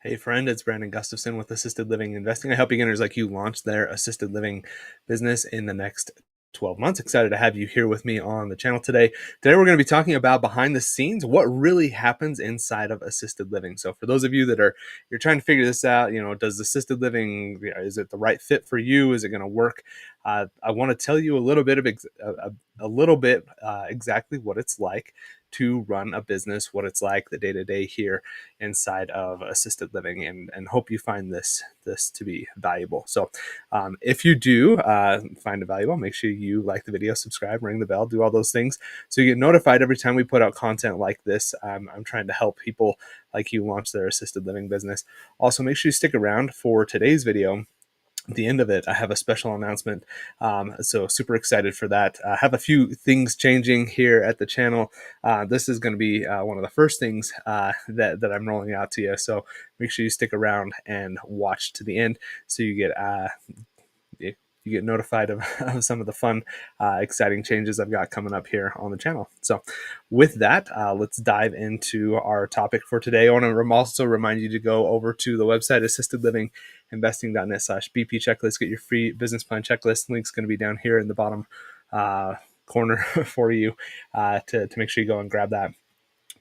Hey friend, it's Brandon Gustafson with Assisted Living Investing. I help beginners like you launch their assisted living business in the next 12 months. Excited to have you here with me on the channel today. Today we're going to be talking about behind the scenes, what really happens inside of assisted living. So for those of you that you're trying to figure this out, does assisted living, is it the right fit for you? Is it going to work? I want to tell you a little bit of exactly what it's like to run a business, what it's like the day to day here inside of assisted living, and hope you find this to be valuable. So if you do find it valuable, make sure you like the video, subscribe, ring the bell, do all those things so you get notified every time we put out content like this. I'm trying to help people like you launch their assisted living business. Also, make sure you stick around for today's video. At the end of it, I have a special announcement. So super excited for that. I have a few things changing here at the channel. This is going to be one of the first things that I'm rolling out to you. So make sure you stick around and watch to the end so you get notified of some of the fun, exciting changes I've got coming up here on the channel. So with that, let's dive into our topic for today. I want to also remind you to go over to the website, assistedlivinginvesting.net/BP checklist. Get your free business plan checklist. Link's going to be down here in the bottom corner for you to make sure you go and grab that.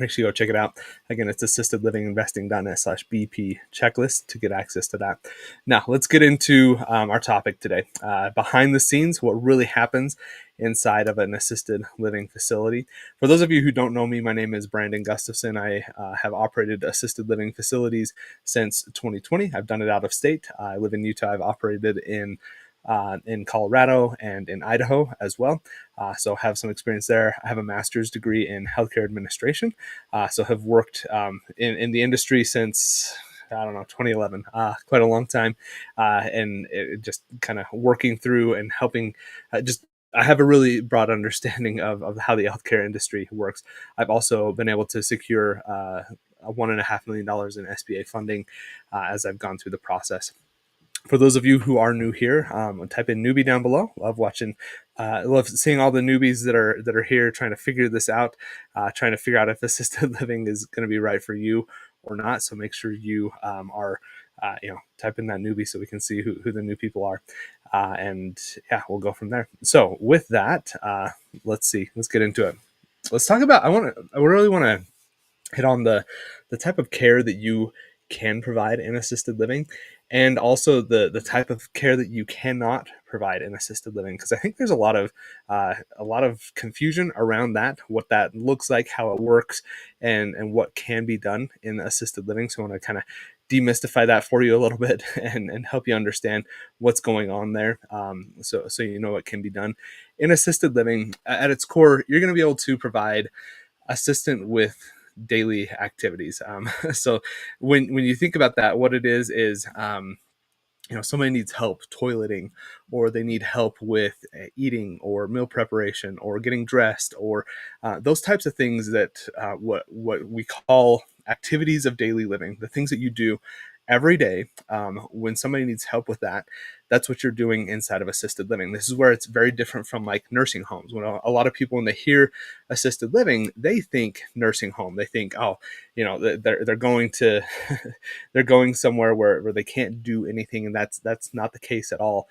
Make sure you go check it out. Again, it's assistedlivinginvesting.net/BP checklist to get access to that. Now, let's get into our topic today. Behind the scenes, what really happens inside of an assisted living facility. For those of you who don't know me, my name is Brandon Gustafson. I have operated assisted living facilities since 2020. I've done it out of state. I live in Utah. I've operated in Colorado and in Idaho as well. So have some experience there. I have a master's degree in healthcare administration. So have worked in the industry since, I don't know, 2011, quite a long time. And just kind of working through and helping I have a really broad understanding of how the healthcare industry works. I've also been able to secure $1.5 million in SBA funding as I've gone through the process. For those of you who are new here, type in newbie down below. Love seeing all the newbies that are here trying to figure this out, trying to figure out if assisted living is going to be right for you or not. So make sure you are type in that newbie so we can see who the new people are, and yeah, we'll go from there. So with that, let's get into it. Let's talk about. I really want to hit on the type of care that you can provide in assisted living, and also the type of care that you cannot provide in assisted living, because I think there's a lot of confusion around that, what that looks like, how it works, and what can be done in assisted living. So I want to kind of demystify that for you a little bit and help you understand what's going on there, so you know what can be done in assisted living. At its core, you're going to be able to provide assistant with daily activities. So when you think about that, what it is somebody needs help toileting, or they need help with eating or meal preparation or getting dressed, or those types of things that what we call activities of daily living, the things that you do every day. When somebody needs help with that, that's what you're doing inside of assisted living. This is where it's very different from like nursing homes. When a lot of people, when they hear assisted living, they think nursing home. They think, oh, they're going to they're going somewhere where they can't do anything, and that's not the case at all.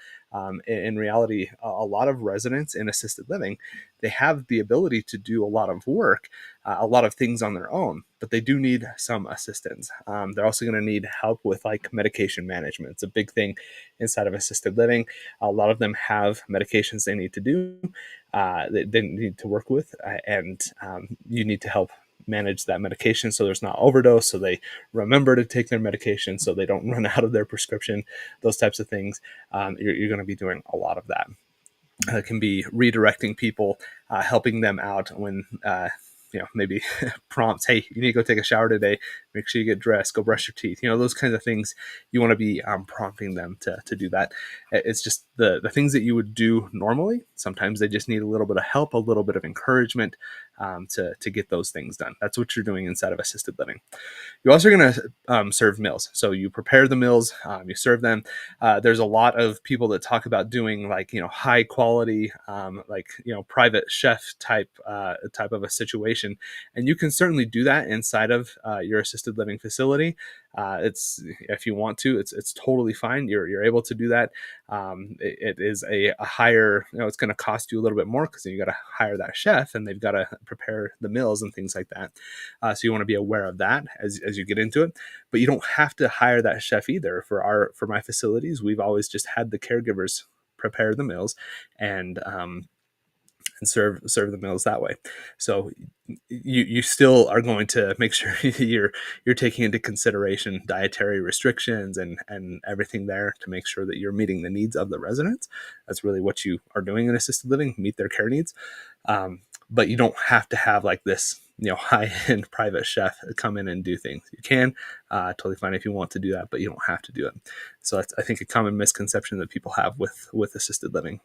In reality, a lot of residents in assisted living, they have the ability to do a lot of work, a lot of things on their own, but they do need some assistance. They're also going to need help with like medication management. It's a big thing inside of assisted living. A lot of them have medications they need to do, they need to work with, and you need to help manage that medication so there's not overdose, so they remember to take their medication, so they don't run out of their prescription, those types of things. You're going to be doing a lot of that. It can be redirecting people, helping them out when maybe prompts, hey, you need to go take a shower today, make sure you get dressed, go brush your teeth, those kinds of things. You want to be prompting them to do that. It's just the things that you would do normally. Sometimes they just need a little bit of help, a little bit of encouragement, to get those things done. That's what you're doing inside of assisted living. You're also going to serve meals. So you prepare the meals, you serve them. There's a lot of people that talk about doing like, high quality, private chef type of a situation. And you can certainly do that inside of your assisted assisted living facility, it's if you want to, it's totally fine. You're able to do that. It is a higher, it's going to cost you a little bit more because you got to hire that chef and they've got to prepare the meals and things like that. So you want to be aware of that as you get into it. But you don't have to hire that chef either. For my facilities, we've always just had the caregivers prepare the meals and serve the meals that way. So you still are going to make sure you're taking into consideration dietary restrictions and everything there to make sure that you're meeting the needs of the residents. That's really what you are doing in assisted living, meet their care needs. But you don't have to have like this high-end private chef come in and do things. You can totally fine if you want to do that, but you don't have to do it. So that's, I think, a common misconception that people have with assisted living.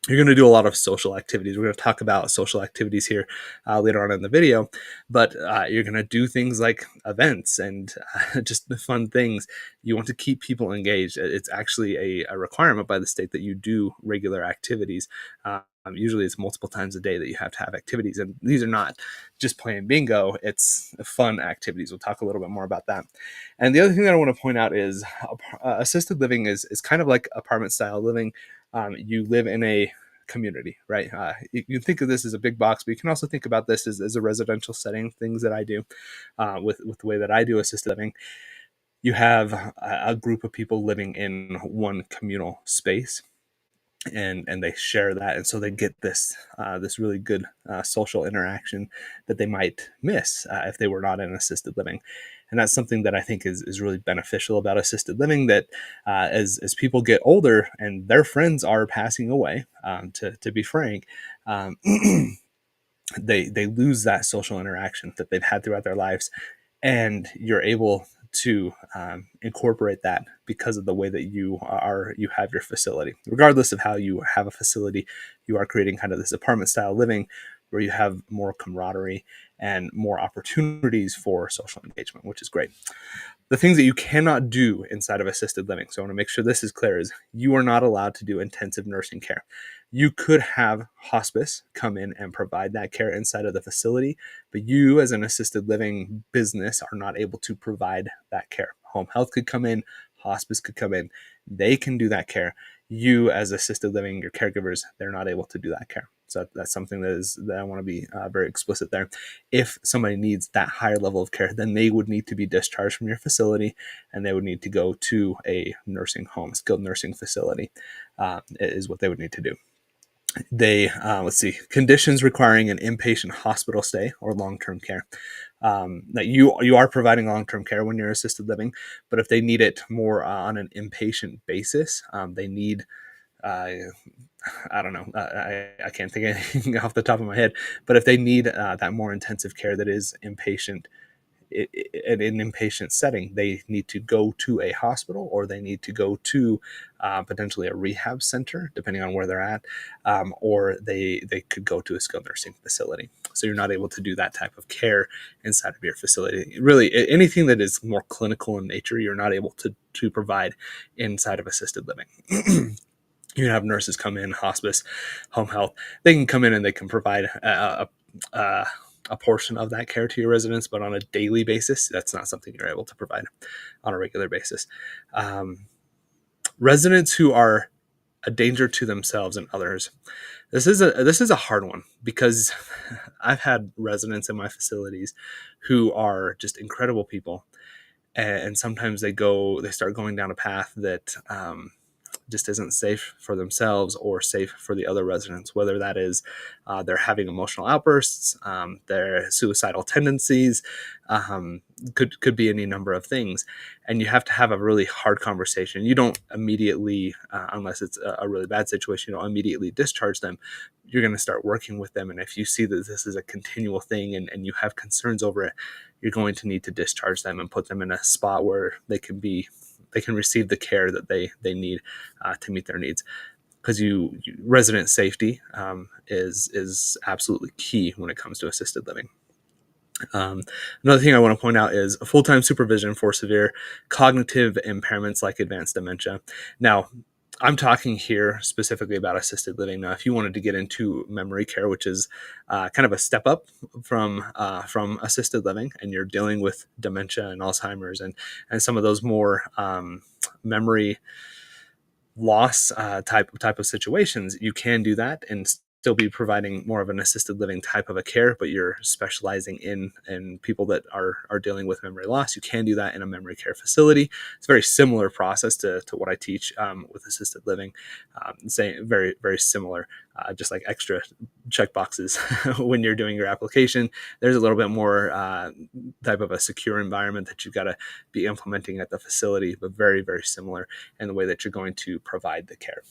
You're going to do a lot of social activities. We're going to talk about social activities here later on in the video, but you're going to do things like events and just the fun things. You want to keep people engaged. It's actually a requirement by the state that you do regular activities. Usually it's multiple times a day that you have to have activities, and these are not just playing bingo. It's fun activities. We'll talk a little bit more about that. And the other thing that I want to point out is assisted living is kind of like apartment style living. You live in a community, right? You can think of this as a big box, but you can also think about this as a residential setting, things that I do with the way that I do assisted living. You have a group of people living in one communal space, and they share that, and so they get this really good social interaction that they might miss if they were not in assisted living. And that's something that I think is really beneficial about assisted living, that as people get older and their friends are passing away, to be frank, they lose that social interaction that they've had throughout their lives, and you're able to incorporate that because of the way that you have your facility. Regardless of how you have a facility, you are creating kind of this apartment style living where you have more camaraderie and more opportunities for social engagement, which is great. The things that you cannot do inside of assisted living, so I want to make sure this is clear, is you are not allowed to do intensive nursing care. You could have hospice come in and provide that care inside of the facility, but you as an assisted living business are not able to provide that care. Home health could come in, hospice could come in, they can do that care. You as assisted living, your caregivers, they're not able to do that care. So that's something that I want to be very explicit there. If somebody needs that higher level of care, then they would need to be discharged from your facility, and they would need to go to a nursing home, skilled nursing facility, is what they would need to do. They conditions requiring an inpatient hospital stay or long-term care. That you are providing long-term care when you're assisted living, but if they need it more on an inpatient basis, they need I don't know. I can't think of anything off the top of my head. But if they need that more intensive care that is inpatient, in an inpatient setting, they need to go to a hospital, or they need to go to potentially a rehab center, depending on where they're at, or they could go to a skilled nursing facility. So you're not able to do that type of care inside of your facility. Really, anything that is more clinical in nature, you're not able to provide inside of assisted living. You can have nurses come in, hospice, home health. They can come in and they can provide a portion of that care to your residents, but on a daily basis, that's not something you're able to provide on a regular basis. Residents who are a danger to themselves and others. This is a hard one, because I've had residents in my facilities who are just incredible people, and sometimes they start going down a path that just isn't safe for themselves or safe for the other residents, whether that is they're having emotional outbursts, their suicidal tendencies, could be any number of things. And you have to have a really hard conversation. You don't immediately, unless it's a really bad situation, you don't immediately discharge them. You're going to start working with them. And if you see that this is a continual thing and you have concerns over it, you're going to need to discharge them and put them in a spot where they can receive the care that they need to meet their needs. Because resident safety is absolutely key when it comes to assisted living. Another thing I want to point out is full-time supervision for severe cognitive impairments like advanced dementia. Now, I'm talking here specifically about assisted living. Now, if you wanted to get into memory care, which is kind of a step up from assisted living, and you're dealing with dementia and Alzheimer's and some of those more memory loss type of situations, you can do that and still be providing more of an assisted living type of a care, but you're specializing in people that are dealing with memory loss. You can do that in a memory care facility. It's a very similar process to what I teach with assisted living. Saying very similar, just like extra check boxes when you're doing your application. There's a little bit more type of a secure environment that you've got to be implementing at the facility, but very similar in the way that you're going to provide the care.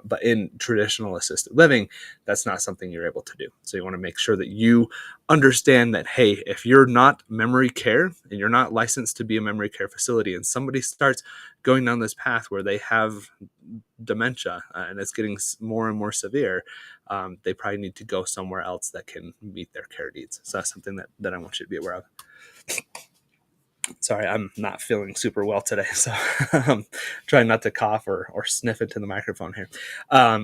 But in traditional assisted living, that's not something you're able to do. So you want to make sure that you understand that, hey, if you're not memory care and you're not licensed to be a memory care facility, and somebody starts going down this path where they have dementia and it's getting more and more severe, they probably need to go somewhere else that can meet their care needs. So that's something that I want you to be aware of. Sorry, I'm not feeling super well today, so I'm trying not to cough or sniff into the microphone here.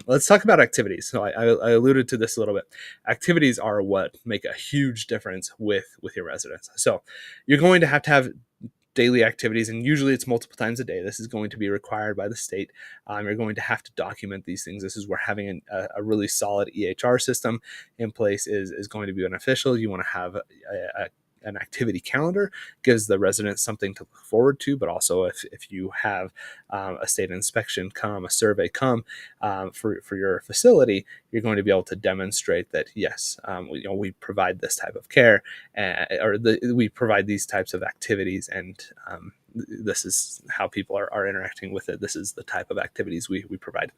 Let's talk about activities. So I alluded to this a little bit. Activities are what make a huge difference with your residents. So you're going to have daily activities, and usually it's multiple times a day. This is going to be required by the state. You're going to have to document these things. This is where having a really solid EHR system in place is going to be beneficial. You want to have an activity calendar, gives the residents something to look forward to, but also if you have a state inspection come, a survey come for your facility, you're going to be able to demonstrate that, yes, we provide this type of care, we provide these types of activities, and this is how people are interacting with it. This is the type of activities we provide.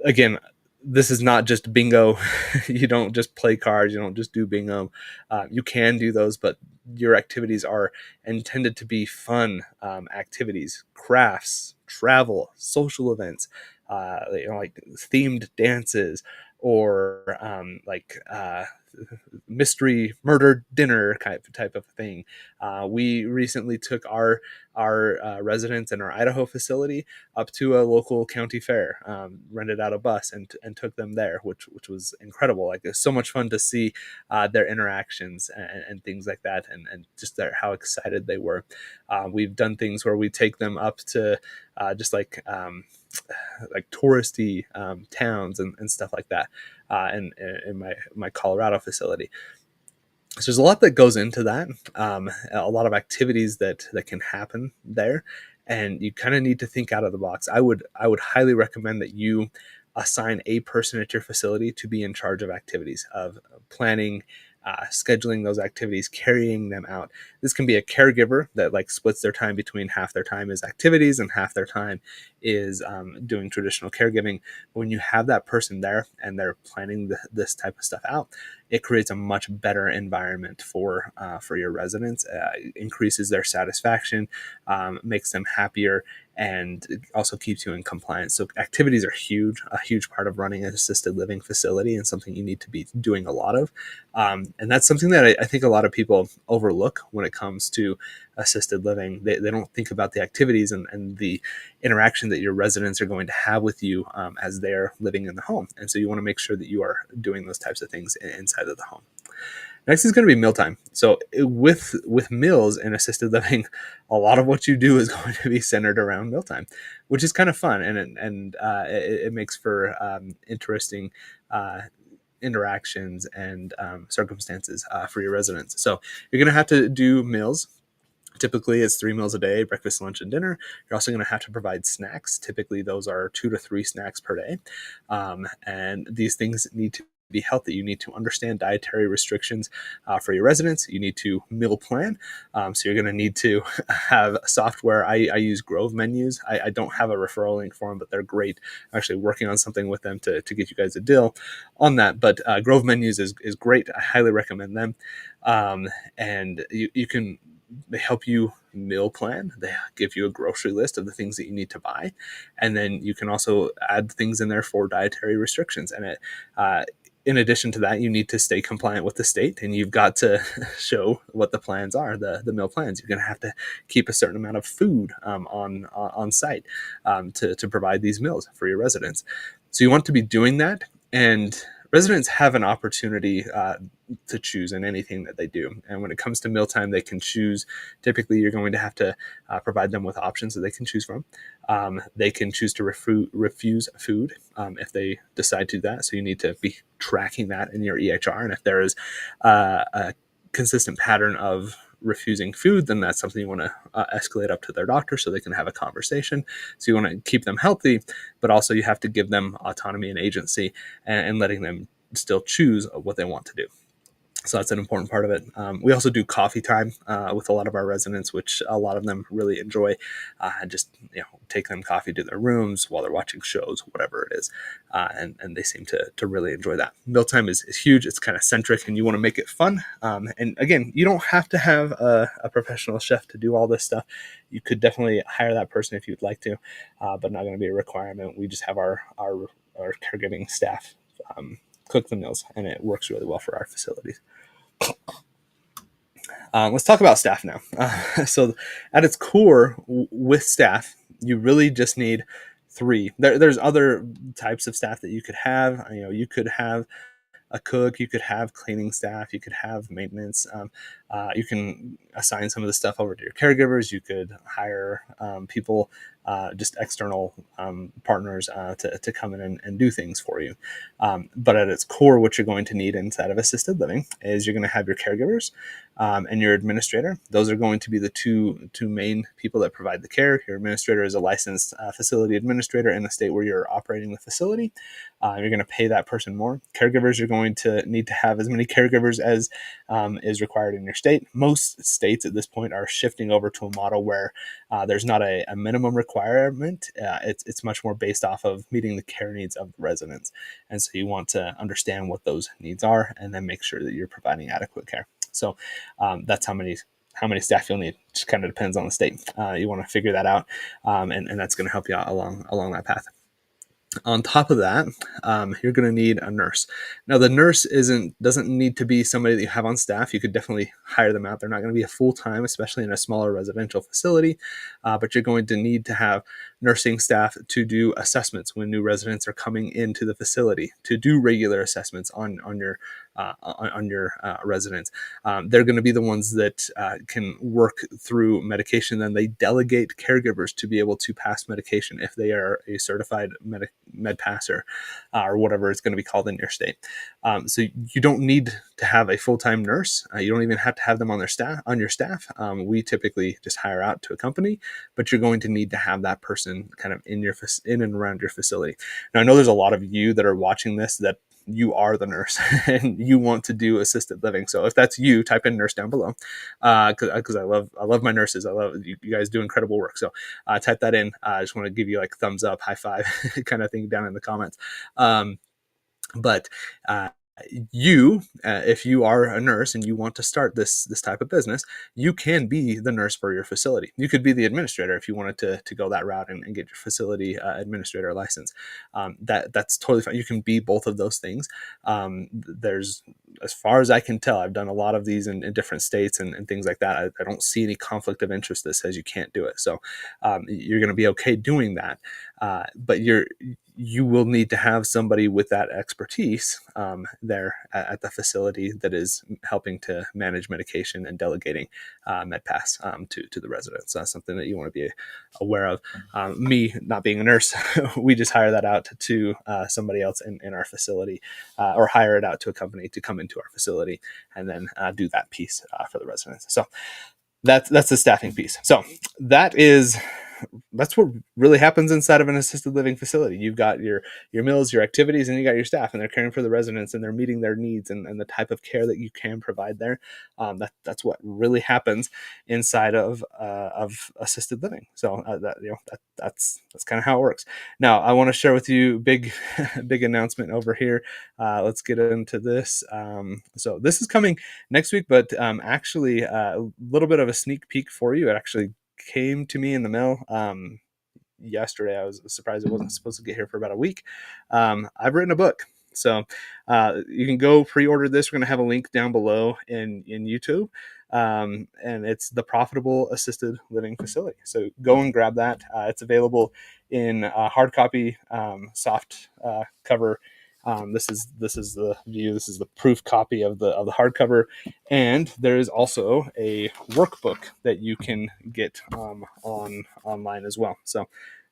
Again, this is not just bingo. You don't just play cards. You don't just do bingo. You can do those, but your activities are intended to be fun activities, crafts, travel, social events, like themed dances, or mystery murder dinner type of thing. We recently took our residents in our Idaho facility up to a local county fair, rented out a bus and took them there, which was incredible. Like, it's so much fun to see their interactions and things like that, and just how excited they were. We've done things where we take them up to just like touristy towns and stuff like that, in my Colorado facility. So there's a lot that goes into that, a lot of activities that can happen there, and you kind of need to think out of the box. I would highly recommend that you assign a person at your facility to be in charge of activities, of planning, scheduling those activities, carrying them out. This can be a caregiver that splits their time between half their time is activities and half their time is doing traditional caregiving. When you have that person there and they're planning this type of stuff out, it creates a much better environment for your residents, increases their satisfaction, makes them happier, and also keeps you in compliance. So activities are a huge part of running an assisted living facility, and something you need to be doing a lot of. And that's something that I think a lot of people overlook when it comes to assisted living. They don't think about the activities and the interaction that your residents are going to have with you as they're living in the home. And so you want to make sure that you are doing those types of things inside of the home. Next is going to be mealtime. So with meals in assisted living, a lot of what you do is going to be centered around mealtime, which is kind of fun, and it makes for interesting interactions and circumstances for your residents. So you're going to have to do meals. Typically, it's 3 meals a day: breakfast, lunch, and dinner. You're also going to have to provide snacks. Typically, those are 2 to 3 snacks per day. And these things need to be healthy. You need to understand dietary restrictions for your residents. You need to meal plan. So you're going to need to have software. I use Grove Menus. I don't have a referral link for them, but they're great. I'm actually working on something with them to get you guys a deal on that. But Grove Menus is great. I highly recommend them. And you can... They help you meal plan. They give you a grocery list of the things that you need to buy. And then you can also add things in there for dietary restrictions. And in addition to that, you need to stay compliant with the state, and you've got to show what the plans are, the meal plans. You're going to have to keep a certain amount of food on site to provide these meals for your residents. So you want to be doing that, and residents have an opportunity to choose in anything that they do. And when it comes to mealtime, they can choose. Typically, you're going to have to provide them with options that they can choose from. They can choose to refuse food if they decide to do that. So you need to be tracking that in your EHR. And if there is a consistent pattern of refusing food, then that's something you want to escalate up to their doctor so they can have a conversation. So you want to keep them healthy, but also you have to give them autonomy and agency, and letting them still choose what they want to do. So that's an important part of it. We also do coffee time with a lot of our residents, which a lot of them really enjoy. Just take them coffee to their rooms while they're watching shows, whatever it is, and they seem to really enjoy that. Mealtime is huge. It's kind of centric, and you want to make it fun. And again, you don't have to have a professional chef to do all this stuff. You could definitely hire that person if you'd like to, but not going to be a requirement. We just have our caregiving staff cook the meals, and it works really well for our facilities. Let's talk about staff now. So at its core, with staff, you really just need three. There's other types of staff that you could have. You could have a cook, you could have cleaning staff, you could have maintenance. You can assign some of the stuff over to your caregivers. You could hire people, just external partners to come in and do things for you. But at its core, what you're going to need inside of assisted living is you're going to have your caregivers and your administrator. Those are going to be the two main people that provide the care. Your administrator is a licensed facility administrator in the state where you're operating the facility. You're going to pay that person more. Caregivers, you're going to need to have as many caregivers as is required in your state. Most states at this point are shifting over to a model where there's not a minimum requirement. It's much more based off of meeting the care needs of the residents. And so you want to understand what those needs are and then make sure that you're providing adequate care. So that's how many staff you'll need. Just kind of depends on the state. You want to figure that out, and that's going to help you out along that path. On top of that, you're going to need a nurse. Now, the nurse doesn't need to be somebody that you have on staff. You could definitely hire them out. They're not going to be a full-time, especially in a smaller residential facility, but you're going to need to have nursing staff to do assessments when new residents are coming into the facility, to do regular assessments on your residents. They're going to be the ones that can work through medication. Then they delegate caregivers to be able to pass medication if they are a certified med passer or whatever it's going to be called in your state. So you don't need to have a full-time nurse. You don't even have to have them on your staff. We typically just hire out to a company, but you're going to need to have that person kind of in and around your facility. Now, I know there's a lot of you that are watching this that you are the nurse and you want to do assisted living. So if that's you, type in nurse down below, because I love my nurses. I love you guys do incredible work. So type that in. I just want to give you like thumbs up, high five kind of thing down in the comments. But if you are a nurse and you want to start this type of business, you can be the nurse for your facility. You could be the administrator if you wanted to go that route and get your facility administrator license. That's totally fine. You can be both of those things. There's, as far as I can tell, I've done a lot of these in different states and things like that. I don't see any conflict of interest that says you can't do it. So you're going to be okay doing that. But you will need to have somebody with that expertise there at the facility that is helping to manage medication and delegating MedPass to the residents. That's something that you want to be aware of. Me not being a nurse, we just hire that out to somebody else in our facility, or hire it out to a company to come into our facility and then do that piece for the residents. So that's the staffing piece. So that's what really happens inside of an assisted living facility. You've got your meals, your activities, and you got your staff, and they're caring for the residents and they're meeting their needs and the type of care that you can provide there. That's what really happens inside of assisted living. So that's kind of how it works. Now, I want to share with you big announcement over here. Let's get into this. So this is coming next week, but actually a little bit of a sneak peek for you. It actually came to me in the mail yesterday. I was surprised it wasn't supposed to get here for about a week. I've written a book. So you can go pre-order this. We're going to have a link down below in YouTube. And it's the Profitable Assisted Living Facility. So go and grab that. It's available in hard copy, soft cover. This is the view. This is the proof copy of the hardcover, and there is also a workbook that you can get online as well. So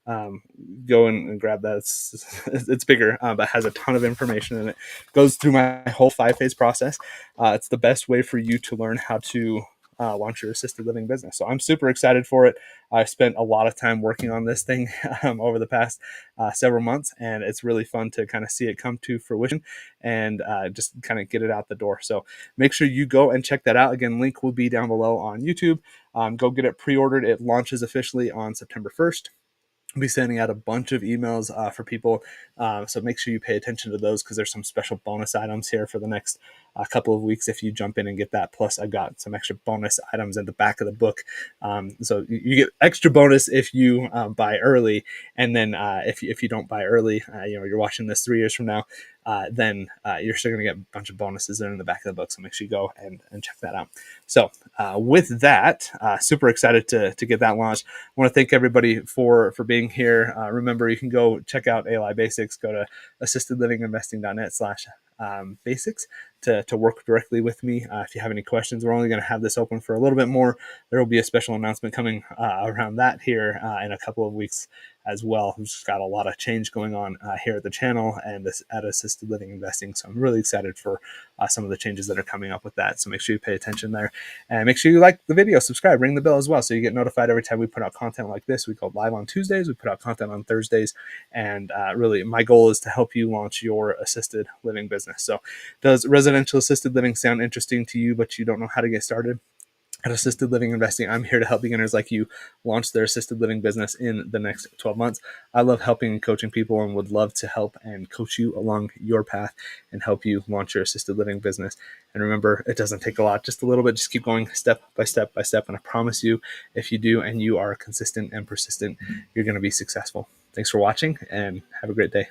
um, go and grab that. It's bigger, but has a ton of information in it. Goes through my whole 5-phase process. It's the best way for you to learn how to launch your assisted living business. So I'm super excited for it. I've spent a lot of time working on this thing over the past several months, and it's really fun to kind of see it come to fruition and just kind of get it out the door. So make sure you go and check that out. Again, link will be down below on YouTube. Go get it pre-ordered. It launches officially on September 1st. I'll be sending out a bunch of emails for people. So make sure you pay attention to those, because there's some special bonus items here for the next couple of weeks if you jump in and get that. Plus, I've got some extra bonus items in the back of the book. So you get extra bonus if you buy early. And then if you don't buy early, you're watching this 3 years from now, then you're still going to get a bunch of bonuses that are in the back of the book. So make sure you go and check that out. So with that, super excited to get that launched. I want to thank everybody for being here. Remember, you can go check out ALI Basics. Go to assistedlivinginvesting.net/basics to work directly with me. If you have any questions, we're only going to have this open for a little bit more. There will be a special announcement coming around that here in a couple of weeks as well. We've just got a lot of change going on here at the channel and at Assisted Living Investing. So I'm really excited for some of the changes that are coming up with that. So make sure you pay attention there, and make sure you like the video, subscribe, ring the bell as well, so you get notified every time we put out content like this. We go live on Tuesdays. We put out content on Thursdays, and really my goal is to help you launch your assisted living business. So does residential assisted living sound interesting to you, but you don't know how to get started? At Assisted Living Investing, I'm here to help beginners like you launch their assisted living business in the next 12 months. I love helping and coaching people, and would love to help and coach you along your path and help you launch your assisted living business. And remember, it doesn't take a lot, just a little bit. Just keep going step by step by step. And I promise you, if you do and you are consistent and persistent, you're going to be successful. Thanks for watching, and have a great day.